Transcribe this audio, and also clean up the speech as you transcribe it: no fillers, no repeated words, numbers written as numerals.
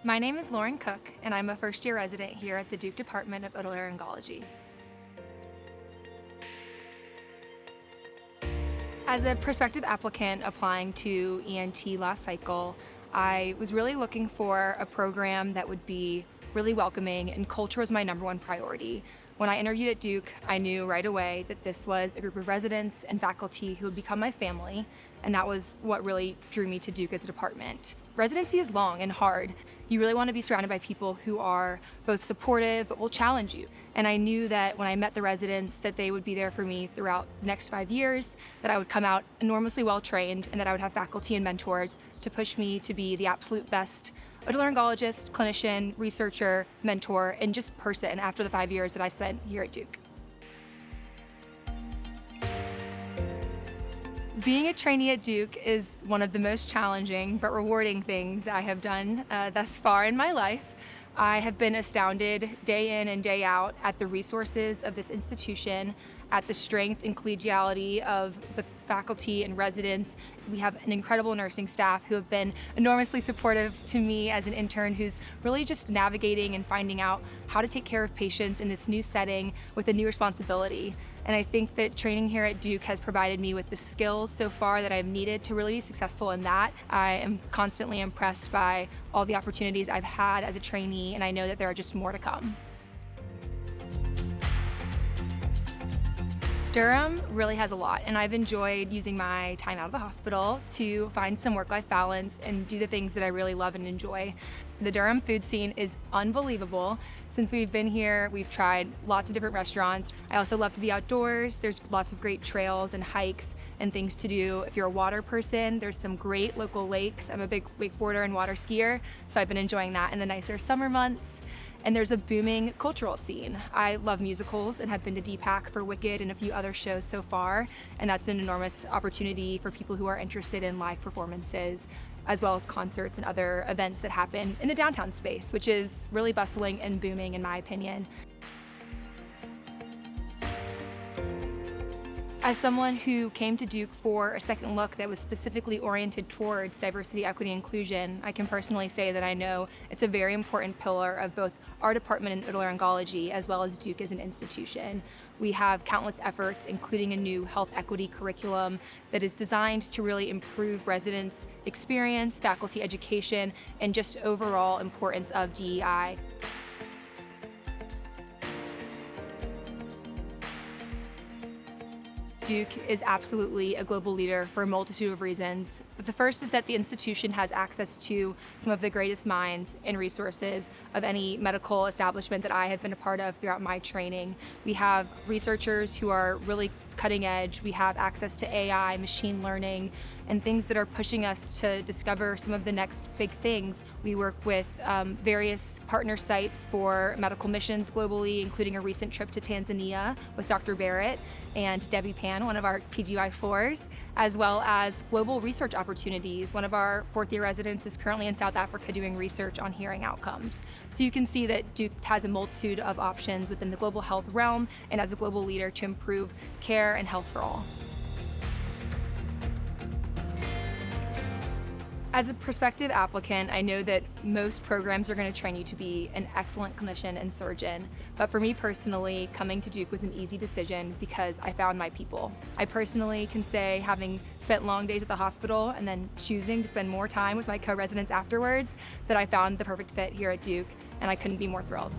My name is Lauren Cook, and I'm a first-year resident here at the Duke Department of Otolaryngology. As a prospective applicant applying to ENT last cycle, I was really looking for a program that would be really welcoming, and culture was my number one priority. When I interviewed at Duke, I knew right away that this was a group of residents and faculty who would become my family, and that was what really drew me to Duke as a department. Residency is long and hard. You really want to be surrounded by people who are both supportive but will challenge you. And I knew that when I met the residents that they would be there for me throughout the next 5 years, that I would come out enormously well trained, and that I would have faculty and mentors to push me to be the absolute best otolaryngologist, clinician, researcher, mentor, and just person after the 5 years that I spent here at Duke. Being a trainee at Duke is one of the most challenging but rewarding things I have done thus far in my life. I have been astounded day in and day out at the resources of this institution, at the strength and collegiality of the faculty and residents. We have an incredible nursing staff who have been enormously supportive to me as an intern who's really just navigating and finding out how to take care of patients in this new setting with a new responsibility. And I think that training here at Duke has provided me with the skills so far that I've needed to really be successful in that. I am constantly impressed by all the opportunities I've had as a trainee, and I know that there are just more to come. Durham really has a lot, and I've enjoyed using my time out of the hospital to find some work-life balance and do the things that I really love and enjoy. The Durham food scene is unbelievable. Since we've been here, we've tried lots of different restaurants. I also love to be outdoors. There's lots of great trails and hikes and things to do. If you're a water person, there's some great local lakes. I'm a big wakeboarder and water skier, so I've been enjoying that in the nicer summer months. And there's a booming cultural scene. I love musicals and have been to DPAC for Wicked and a few other shows so far, and that's an enormous opportunity for people who are interested in live performances, as well as concerts and other events that happen in the downtown space, which is really bustling and booming in my opinion. As someone who came to Duke for a second look that was specifically oriented towards diversity, equity, inclusion, I can personally say that I know it's a very important pillar of both our department in otolaryngology as well as Duke as an institution. We have countless efforts, including a new health equity curriculum that is designed to really improve residents' experience, faculty education, and just overall importance of DEI. Duke is absolutely a global leader for a multitude of reasons. But the first is that the institution has access to some of the greatest minds and resources of any medical establishment that I have been a part of throughout my training. We have researchers who are really cutting edge. We have access to AI, machine learning, and things that are pushing us to discover some of the next big things. We work with various partner sites for medical missions globally, including a recent trip to Tanzania with Dr. Barrett and Debbie Pan, one of our PGY4s, as well as global research opportunities. One of our fourth-year residents is currently in South Africa doing research on hearing outcomes. So you can see that Duke has a multitude of options within the global health realm and as a global leader to improve care and health for all. As a prospective applicant, I know that most programs are going to train you to be an excellent clinician and surgeon, but for me personally, coming to Duke was an easy decision because I found my people. I personally can say, having spent long days at the hospital and then choosing to spend more time with my co-residents afterwards, that I found the perfect fit here at Duke, and I couldn't be more thrilled.